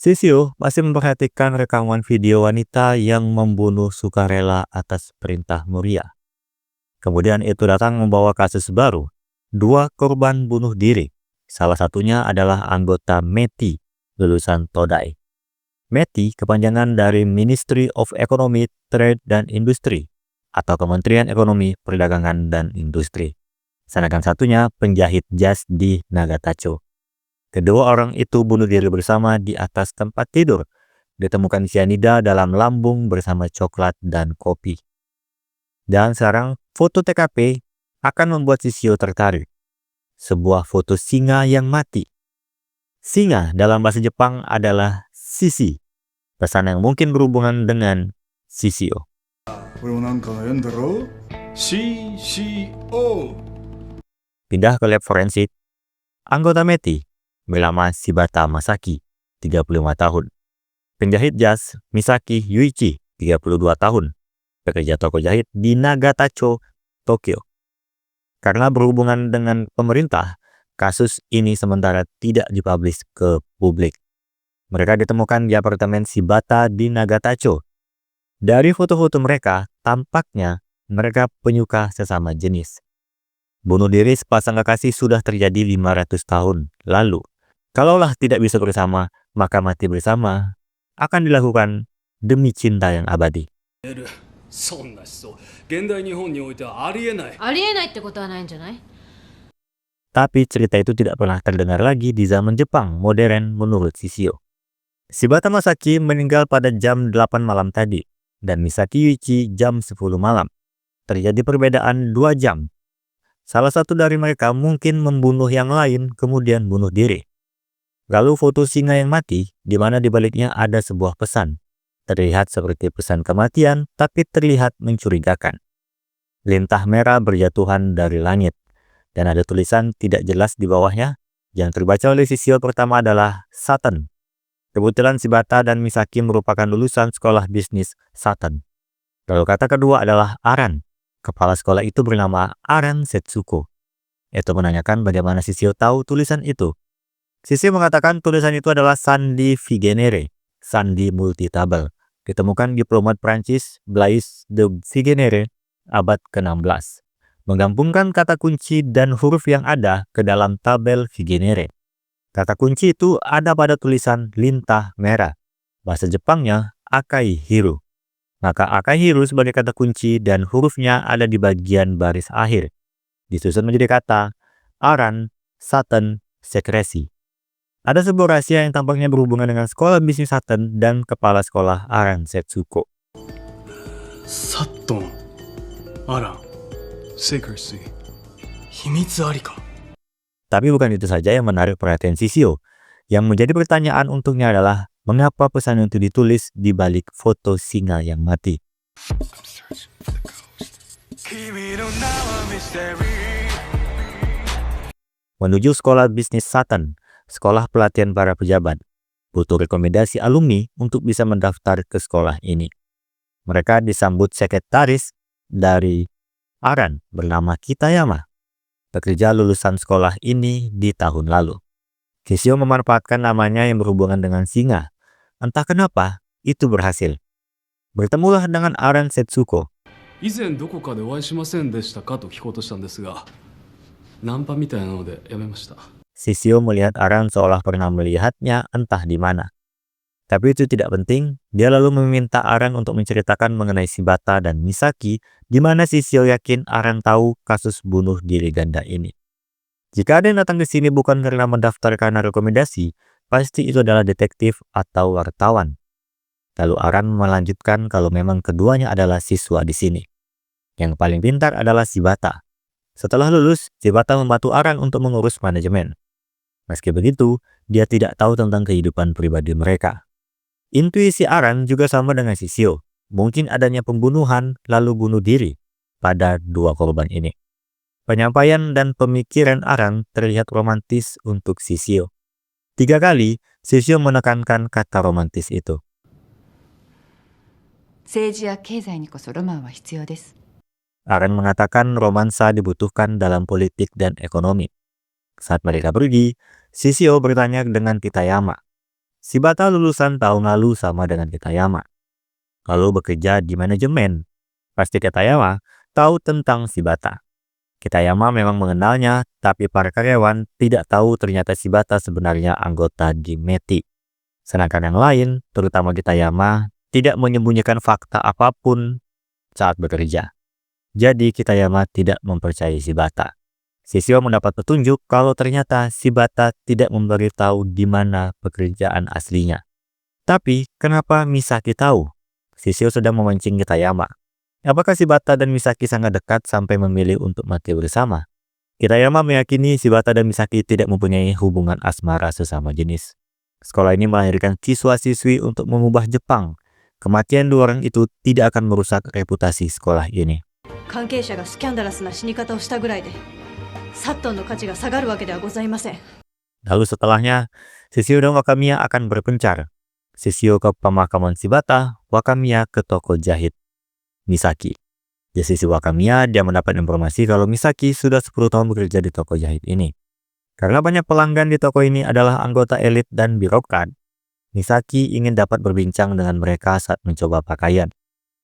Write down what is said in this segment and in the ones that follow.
Sisio masih memperhatikan rekaman video wanita yang membunuh sukarela atas perintah Muria. Kemudian itu datang membawa kasus baru, 2 korban bunuh diri. Salah satunya adalah anggota METI, lulusan Todai. METI kepanjangan dari Ministry of Economy, Trade, dan Industry, atau Kementerian Ekonomi, Perdagangan, dan Industri. Sedangkan satunya penjahit jas di Nagatacho. Kedua orang itu bunuh diri bersama di atas tempat tidur. Ditemukan cyanida dalam lambung bersama coklat dan kopi. Dan sekarang foto TKP akan membuat Sisio tertarik. Sebuah foto singa yang mati. Singa dalam bahasa Jepang adalah Shishi. Pesan yang mungkin berhubungan dengan Sisio. Pindah ke lab forensik. Anggota METI bernama Shibata Masaki, 35 tahun. Penjahit jas Misaki Yuichi, 32 tahun. Pekerja toko jahit di Nagatacho, Tokyo. Karena berhubungan dengan pemerintah, kasus ini sementara tidak dipublish ke publik. Mereka ditemukan di apartemen Shibata di Nagatacho. Dari foto-foto mereka, tampaknya mereka penyuka sesama jenis. Bunuh diri sepasang kekasih sudah terjadi 500 tahun lalu. Kalaulah tidak bisa bersama, maka mati bersama akan dilakukan demi cinta yang abadi. Tapi cerita itu tidak pernah terdengar lagi di zaman Jepang modern menurut Sisio. Shibata Masaki meninggal pada jam 8 malam tadi, dan Misaki Yuichi jam 10 malam. Terjadi perbedaan 2 jam. Salah satu dari mereka mungkin membunuh yang lain kemudian bunuh diri. Lalu foto singa yang mati, di mana di baliknya ada sebuah pesan. Terlihat seperti pesan kematian, tapi terlihat mencurigakan. Lintah merah berjatuhan dari langit, dan ada tulisan tidak jelas di bawahnya. Yang terbaca oleh Sisio pertama adalah Satan. Kebetulan Shibata dan Misaki merupakan lulusan sekolah bisnis Satan. Lalu kata kedua adalah Aran. Kepala sekolah itu bernama Aran Setsuko. Itu menanyakan bagaimana Sisio tahu tulisan itu. Sisio mengatakan tulisan itu adalah sandi Vigenere, sandi multitabel. Ditemukan diplomat Prancis Blaise de Vigenere abad ke-16. Menggabungkan kata kunci dan huruf yang ada ke dalam tabel Vigenere. Kata kunci itu ada pada tulisan lintah merah. Bahasa Jepangnya Akai Hiru. Maka Akai Hiru sebagai kata kunci dan hurufnya ada di bagian baris akhir. Disusun menjadi kata Aran, Satan, Sekresi. Ada sebuah rahasia yang tampaknya berhubungan dengan sekolah bisnis Satan dan kepala sekolah Aran Setsuko. Satan, Aran, Sekresi, himitsu ari ka? Tapi bukan itu saja yang menarik perhatian Sisio. Yang menjadi pertanyaan untuknya adalah mengapa pesan itu ditulis di balik foto singa yang mati. Menuju sekolah bisnis Satan, sekolah pelatihan para pejabat, butuh rekomendasi alumni untuk bisa mendaftar ke sekolah ini. Mereka disambut sekretaris dari Aran bernama Kitayama, pekerja lulusan sekolah ini di tahun lalu. Sisio memanfaatkan namanya yang berhubungan dengan singa. Entah kenapa, itu berhasil. Bertemulah dengan Aran Setsuko. Sisio melihat Aran seolah pernah melihatnya entah di mana. Tapi itu tidak penting, dia lalu meminta Aran untuk menceritakan mengenai Shibata dan Misaki, di mana Sisio yakin Aran tahu kasus bunuh diri ganda ini. Jika ada yang datang ke sini bukan karena mendaftar karena rekomendasi, pasti itu adalah detektif atau wartawan. Lalu Aran melanjutkan kalau memang keduanya adalah siswa di sini. Yang paling pintar adalah Shibata. Setelah lulus, Shibata membantu Aran untuk mengurus manajemen. Meski begitu, dia tidak tahu tentang kehidupan pribadi mereka. Intuisi Aran juga sama dengan Sisio. Mungkin adanya pembunuhan lalu bunuh diri pada 2 korban ini. Penyampaian dan pemikiran Aran terlihat romantis untuk Sisio. 3 kali, Sisio menekankan kata romantis itu. Aran mengatakan romansa dibutuhkan dalam politik dan ekonomi. Saat mereka pergi, Sisio bertanya dengan Kitayama, Shibata lulusan tahun lalu sama dengan Kitayama, lalu bekerja di manajemen. Pasti Kitayama tahu tentang Shibata. Kitayama memang mengenalnya, tapi para karyawan tidak tahu ternyata Shibata sebenarnya anggota di METI. Sedangkan yang lain, terutama Kitayama, tidak menyembunyikan fakta apapun saat bekerja. Jadi Kitayama tidak mempercayai Shibata. Shishio mendapat petunjuk kalau ternyata Shibata tidak memberitahu di mana pekerjaan aslinya. Tapi kenapa Misaki tahu? Shishio sedang memancing Kitayama. Apakah Shibata dan Misaki sangat dekat sampai memilih untuk mati bersama? Kitayama meyakini Shibata dan Misaki tidak mempunyai hubungan asmara sesama jenis. Sekolah ini melahirkan siswa-siswi untuk mengubah Jepang. Kematian dua orang itu tidak akan merusak reputasi sekolah ini. 関係者がスキャンダラスな死に方をしたぐらいでサットンの価値が下がるわけではございません。 Lalu setelahnya, Shishio dan Wakamiya akan berpencar. Shishio ke pemakaman Shibata, Wakamiya ke toko jahit Misaki. Di sisi Wakamiya, dia mendapat informasi kalau Misaki sudah 10 tahun bekerja di toko jahit ini. Karena banyak pelanggan di toko ini adalah anggota elit dan birokrat, Misaki ingin dapat berbincang dengan mereka saat mencoba pakaian.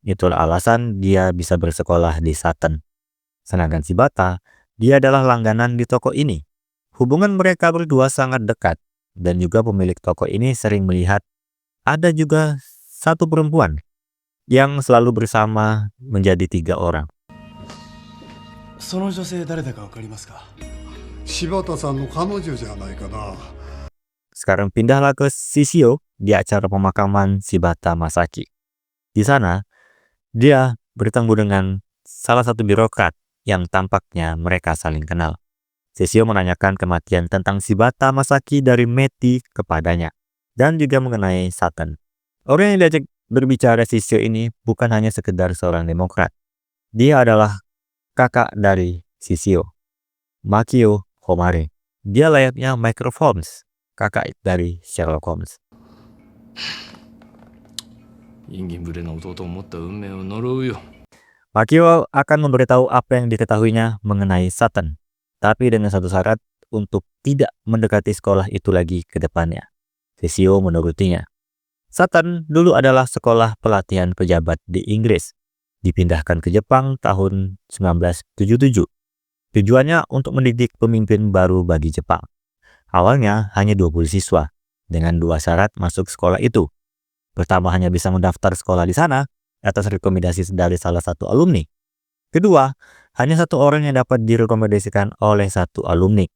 Itulah alasan dia bisa bersekolah di Saten. Sedangkan Shibata, dia adalah langganan di toko ini. Hubungan mereka berdua sangat dekat, dan juga pemilik toko ini sering melihat ada juga satu perempuan yang selalu bersama menjadi 3 orang. その女性誰だかわかりますか？柴田さんの彼女じゃないかな。 Sekarang pindahlah ke Shishio di acara pemakaman Shibata Masaki. Di sana, dia bertemu dengan salah satu birokrat yang tampaknya mereka saling kenal. Shishio menanyakan kematian tentang Shibata Masaki dari METI kepadanya, dan juga mengenai Saten. Orang yang diajak berbicara Shishio ini bukan hanya sekedar seorang demokrat. Dia adalah kakak dari Shishio, Makio Homare. Dia layaknya Mycroft Holmes, kakak dari Sherlock Holmes. インギン無礼な弟を持った運命を呪うよ。 Makio akan memberitahu apa yang diketahuinya mengenai Saten, tapi dengan satu syarat untuk tidak mendekati sekolah itu lagi ke depannya. Shishio menurutinya. Saten dulu adalah sekolah pelatihan pejabat di Inggris. Dipindahkan ke Jepang tahun 1977. Tujuannya untuk mendidik pemimpin baru bagi Jepang. Awalnya hanya 20 siswa, dengan 2 syarat masuk sekolah itu. Pertama, hanya bisa mendaftar sekolah di sana atas rekomendasi dari salah satu alumni. Kedua, hanya 1 orang yang dapat direkomendasikan oleh 1 alumni.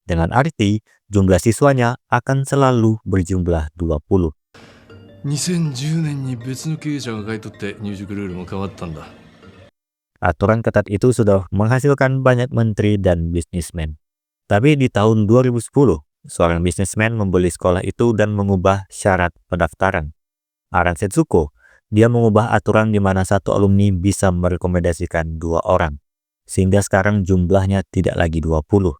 Dengan arti, jumlah siswanya akan selalu berjumlah 20. 2010年に別の経営者が買い取って入塾ルールも変わったんだ。 Aturan ketat itu sudah menghasilkan banyak menteri dan bisnismen. Tapi di tahun 2010, seorang bisnismen membeli sekolah itu dan mengubah syarat pendaftaran. Aran Setsuko, dia mengubah aturan di mana 1 alumni bisa merekomendasikan 2 orang. Sehingga sekarang jumlahnya tidak lagi 20.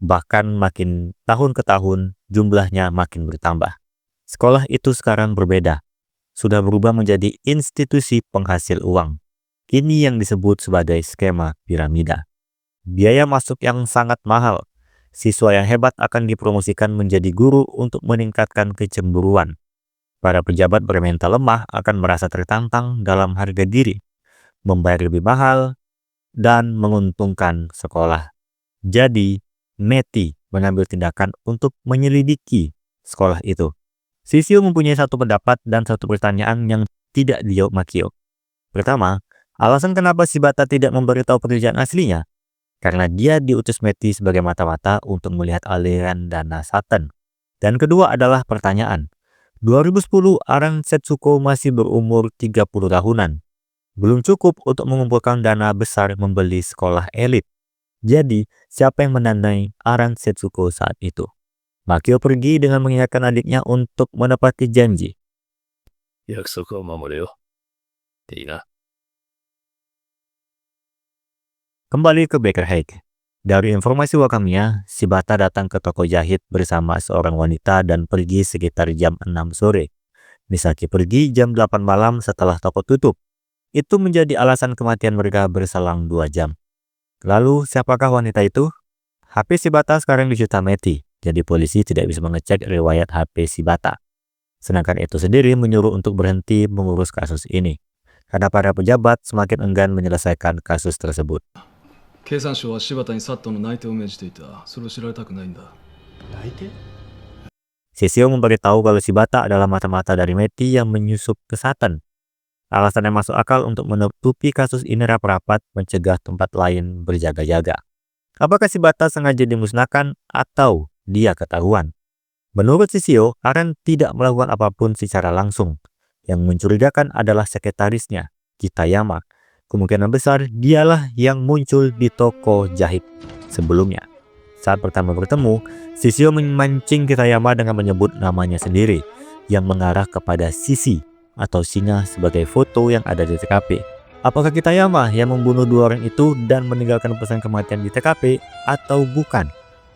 Bahkan makin tahun ke tahun, jumlahnya makin bertambah. Sekolah itu sekarang berbeda. Sudah berubah menjadi institusi penghasil uang. Ini yang disebut sebagai skema piramida. Biaya masuk yang sangat mahal. Siswa yang hebat akan dipromosikan menjadi guru untuk meningkatkan kecemburuan. Para pejabat bermental lemah akan merasa tertantang dalam harga diri, membayar lebih mahal, dan menguntungkan sekolah. Jadi, METI mengambil tindakan untuk menyelidiki sekolah itu. Shishio mempunyai 1 pendapat dan 1 pertanyaan yang tidak dijawab Makio. Pertama, alasan kenapa Shibata tidak memberitahu pekerjaan aslinya? Karena dia diutus METI sebagai mata-mata untuk melihat aliran dana Saten. Dan kedua adalah pertanyaan. 2010 Aran Setsuko masih berumur 30 tahunan. Belum cukup untuk mengumpulkan dana besar membeli sekolah elit. Jadi, siapa yang mendanai Aran Setsuko saat itu? Makio pergi dengan mengingatkan adiknya untuk menepati janji. 約束を守れよ。いいな。 Kembali ke Baker Heights. Dari informasi Wakamiya, Shibata datang ke toko jahit bersama seorang wanita dan pergi sekitar jam 6 sore. Misaki pergi jam 8 malam setelah toko tutup. Itu menjadi alasan kematian mereka berselang 2 jam. Lalu, siapakah wanita itu? HP Shibata sekarang disita METI, jadi polisi tidak bisa mengecek riwayat HP Shibata. Sedangkan Eto sendiri menyuruh untuk berhenti mengurus kasus ini, karena para pejabat semakin enggan menyelesaikan kasus tersebut. 経産省は柴田にサットンの内定を命じていた。それを知られたくないんだ。内定？ Shishio memberitahu kalau Shibata adalah mata-mata dari Meti yang menyusup ke Saturn. Alasan yang masuk akal untuk menutupi kasus ini rapat-rapat mencegah tempat lain berjaga-jaga. Apakah Shibata sengaja dimusnahkan atau dia ketahuan? Menurut Shishio, Aran tidak melakukan apapun secara langsung. Yang mencurigakan adalah sekretarisnya, Kitayama. Kemungkinan besar dialah yang muncul di toko jahit sebelumnya. Saat pertama bertemu, Shishio memancing Kitayama dengan menyebut namanya sendiri yang mengarah kepada Shishi atau singa sebagai foto yang ada di TKP. Apakah Kitayama yang membunuh dua orang itu dan meninggalkan pesan kematian di TKP atau bukan?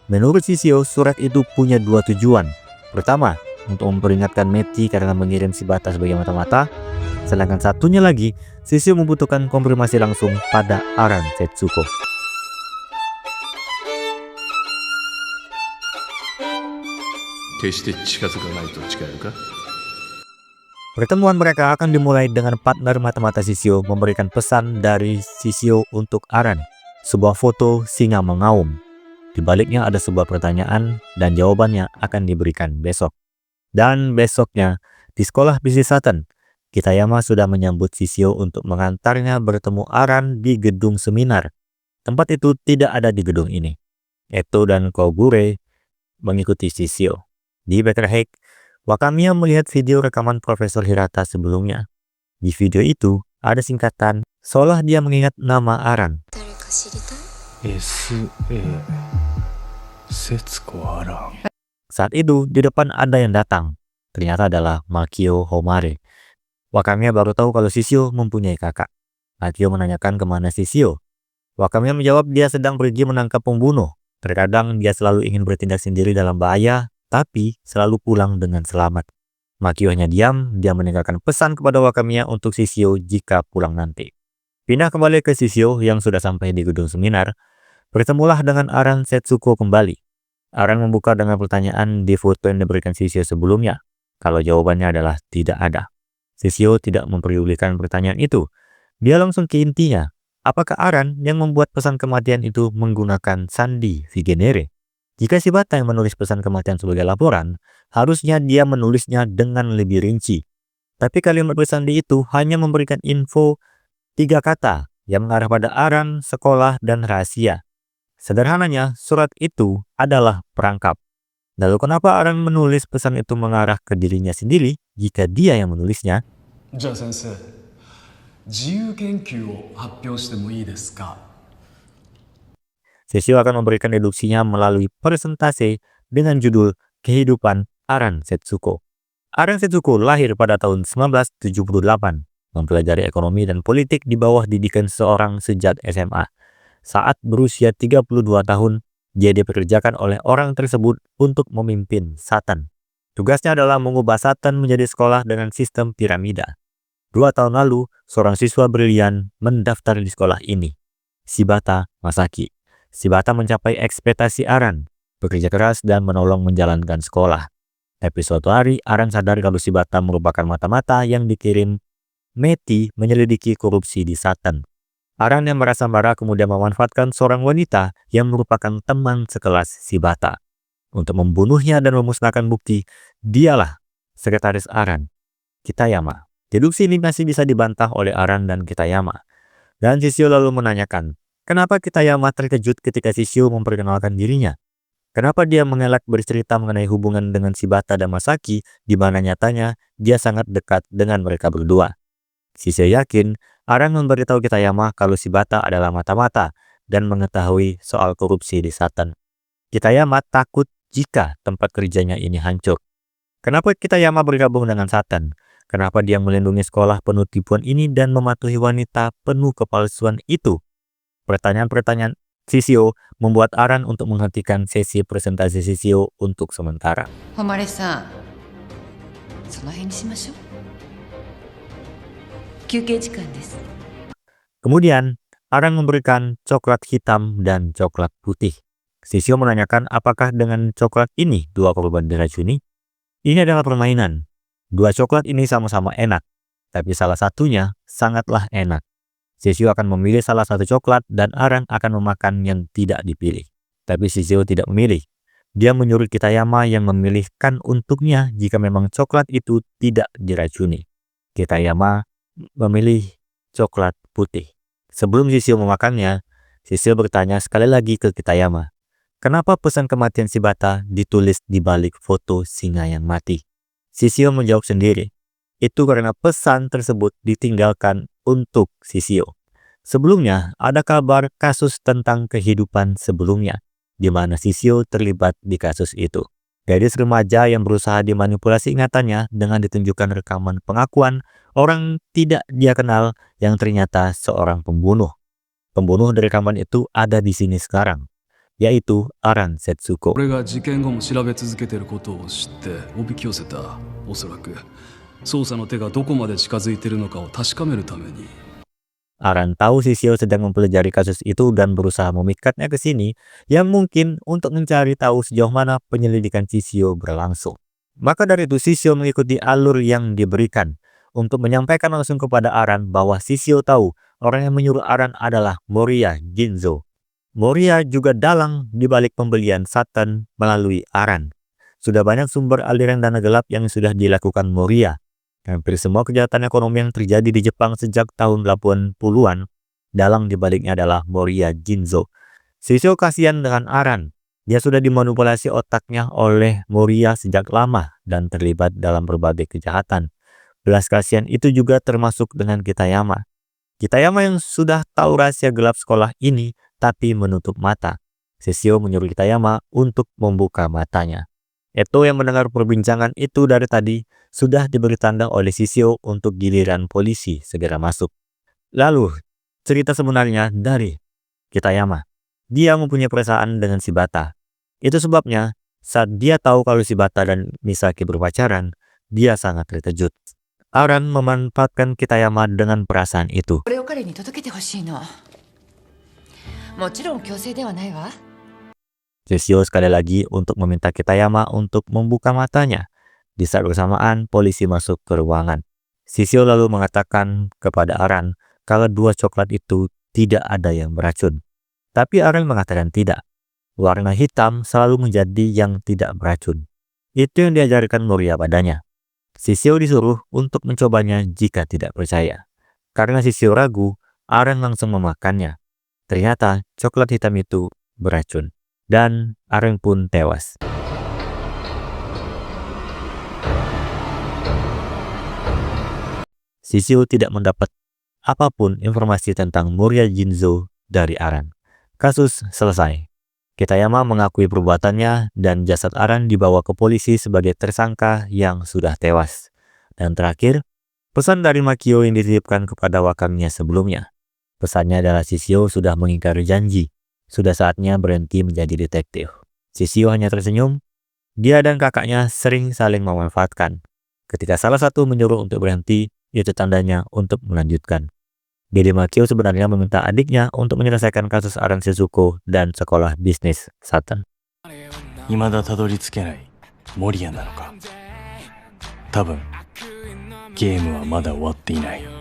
Menurut Shishio, surat itu punya dua tujuan. Pertama, untuk memperingatkan Meti karena mengirim Shibata sebagai mata-mata. Sedangkan satunya lagi, Shishio membutuhkan konfirmasi langsung pada Aran Setsuko. Pertemuan mereka akan dimulai dengan partner mata-mata Shishio memberikan pesan dari Shishio untuk Aran, sebuah foto singa mengaum. Di baliknya ada sebuah pertanyaan dan jawabannya akan diberikan besok. Dan besoknya, di sekolah bisnis Saturn, Kitayama sudah menyambut Shishio untuk mengantarnya bertemu Aran di gedung seminar. Tempat itu tidak ada di gedung ini. Eto dan Kogure mengikuti Shishio. Di Better Hake, Wakamiya melihat video rekaman Profesor Hirata sebelumnya. Di video itu, ada singkatan seolah dia mengingat nama Aran. Setsuko Aran. Saat itu, di depan ada yang datang. Ternyata adalah Makio Homare. Wakamiya baru tahu kalau Shishio mempunyai kakak. Makio menanyakan kemana Shishio. Wakamiya menjawab dia sedang pergi menangkap pembunuh. Terkadang dia selalu ingin bertindak sendiri dalam bahaya, tapi selalu pulang dengan selamat. Makio hanya diam, dia meninggalkan pesan kepada Wakamiya untuk Shishio jika pulang nanti. Pindah kembali ke Shishio yang sudah sampai di gedung seminar. Bertemulah dengan Aran Setsuko kembali. Aran membuka dengan pertanyaan di foto yang diberikan Shishio sebelumnya. Kalau jawabannya adalah tidak ada. Shishio tidak memperdulikan pertanyaan itu. Dia langsung ke intinya. Apakah Aran yang membuat pesan kematian itu menggunakan sandi Vigenere? Jika Shibata yang menulis pesan kematian sebagai laporan, harusnya dia menulisnya dengan lebih rinci. Tapi kalimat bersandi itu hanya memberikan info 3 kata yang mengarah pada Aran, sekolah, dan rahasia. Sederhananya, surat itu adalah perangkap. Lalu kenapa Aran menulis pesan itu mengarah ke dirinya sendiri jika dia yang menulisnya? じゃあ先生、自由研究を発表してもいいですか? Shishio akan memberikan deduksinya melalui presentase dengan judul Kehidupan Aran Setsuko. Aran Setsuko lahir pada tahun 1978, mempelajari ekonomi dan politik di bawah didikan seorang sejak SMA. Saat berusia 32 tahun, dia dipekerjakan oleh orang tersebut untuk memimpin Saturn. Tugasnya adalah mengubah Saturn menjadi sekolah dengan sistem piramida. 2 tahun lalu, seorang siswa brilian mendaftar di sekolah ini, Shibata Masaki. Shibata mencapai ekspektasi Aran, bekerja keras dan menolong menjalankan sekolah. Tapi suatu hari, Aran sadar kalau Shibata merupakan mata-mata yang dikirim Meti menyelidiki korupsi di Saturn. Aran yang merasa marah kemudian memanfaatkan seorang wanita yang merupakan teman sekelas Shibata. Untuk membunuhnya dan memusnahkan bukti, dialah sekretaris Aran, Kitayama. Deduksi ini masih bisa dibantah oleh Aran dan Kitayama. Dan Shishio lalu menanyakan, kenapa Kitayama terkejut ketika Shishio memperkenalkan dirinya? Kenapa dia mengelak bercerita mengenai hubungan dengan Shibata dan Masaki, di mana nyatanya dia sangat dekat dengan mereka berdua? Shishio yakin Aran memberitahu Kitayama kalau Shibata adalah mata-mata dan mengetahui soal korupsi di Saturn. Kitayama takut jika tempat kerjanya ini hancur. Kenapa Kitayama bergabung dengan Saturn? Kenapa dia melindungi sekolah penuh tipuan ini dan mematuhi wanita penuh kepalsuan itu? Pertanyaan-pertanyaan Shishio membuat Aran untuk menghentikan sesi presentasi Shishio untuk sementara. Homare-san, その辺にしましょう。休憩時間です。 Kemudian, Aran memberikan coklat hitam dan coklat putih. Shishio menanyakan apakah dengan coklat ini 2 korban diracuni? Ini adalah permainan. Dua coklat ini sama-sama enak, tapi salah satunya sangatlah enak. Shishio akan memilih salah satu coklat dan Aran akan memakan yang tidak dipilih. Tapi Shishio tidak memilih. Dia menyuruh Kitayama yang memilihkan untuknya jika memang coklat itu tidak diracuni. Kitayama memilih coklat putih. Sebelum Shishio memakannya, Shishio bertanya sekali lagi ke Kitayama, kenapa pesan kematian Shibata ditulis di balik foto singa yang mati? Shishio menjawab sendiri, itu karena pesan tersebut ditinggalkan untuk Shishio. Sebelumnya, ada kabar kasus tentang kehidupan sebelumnya, di mana Shishio terlibat di kasus itu. Gadis remaja yang berusaha dimanipulasi ingatannya dengan ditunjukkan rekaman pengakuan orang tidak dia kenal yang ternyata seorang pembunuh. Pembunuh dari rekaman itu ada di sini sekarang, yaitu Aran Setsuko. 俺が事件後も調べ続けてることを知っておびき寄せた。おそらく捜査の手がどこまで近づいてるのかを確かめるために。 Aran tahu Shishio sedang mempelajari kasus itu dan berusaha memikatnya ke sini, yang mungkin untuk mencari tahu sejauh mana penyelidikan Shishio berlangsung. Maka dari itu Shishio mengikuti alur yang diberikan untuk menyampaikan langsung kepada Aran bahwa Shishio tahu orang yang menyuruh Aran adalah Moriya Ginzo. Moriya juga dalang di balik pembelian Saturn melalui Aran. Sudah banyak sumber aliran dana gelap yang sudah dilakukan Moriya. Hampir semua kejahatan ekonomi yang terjadi di Jepang sejak tahun 80-an, dalang di baliknya adalah Moriya Ginzo. Shishio kasihan dengan Aran. Dia sudah dimanipulasi otaknya oleh Moriya sejak lama dan terlibat dalam berbagai kejahatan. Belas kasihan itu juga termasuk dengan Kitayama. Kitayama yang sudah tahu rahasia gelap sekolah ini tapi menutup mata. Shishio menyuruh Kitayama untuk membuka matanya. Eto yang mendengar perbincangan itu dari tadi sudah diberi tanda oleh Shishio untuk giliran polisi segera masuk. Lalu, cerita sebenarnya dari Kitayama. Dia mempunyai perasaan dengan Shibata. Itu sebabnya saat dia tahu kalau Shibata dan Misaki berpacaran, dia sangat terkejut. Aran memanfaatkan Kitayama dengan perasaan itu. これを彼に届けてほしいの。もちろん強制ではないわ。 Shishio sekali lagi untuk meminta Kitayama untuk membuka matanya. Di saat bersamaan, polisi masuk ke ruangan. Shishio lalu mengatakan kepada Aran kalau dua coklat itu tidak ada yang beracun. Tapi Aran mengatakan tidak. Warna hitam selalu menjadi yang tidak beracun. Itu yang diajarkan Moriya padanya. Shishio disuruh untuk mencobanya jika tidak percaya. Karena Shishio ragu, Aran langsung memakannya. Ternyata coklat hitam itu beracun. Dan Aran pun tewas. Shishio tidak mendapat apapun informasi tentang Moriya Ginzo dari Aran. Kasus selesai. Kitayama mengakui perbuatannya dan jasad Aran dibawa ke polisi sebagai tersangka yang sudah tewas. Dan terakhir, pesan dari Makio yang dititipkan kepada wakamnya sebelumnya. Pesannya adalah Shishio sudah mengingkari janji. Sudah saatnya berhenti menjadi detektif. Shishio hanya tersenyum. Dia dan kakaknya sering saling memanfaatkan. Ketika salah satu menyuruh untuk berhenti, itu tandanya untuk melanjutkan. Dede Makio sebenarnya meminta adiknya untuk menyelesaikan kasus Aran Setsuko dan sekolah bisnis Saturn. 未だたどり着けないモリアなのか。多分ゲームはまだ終わっていない。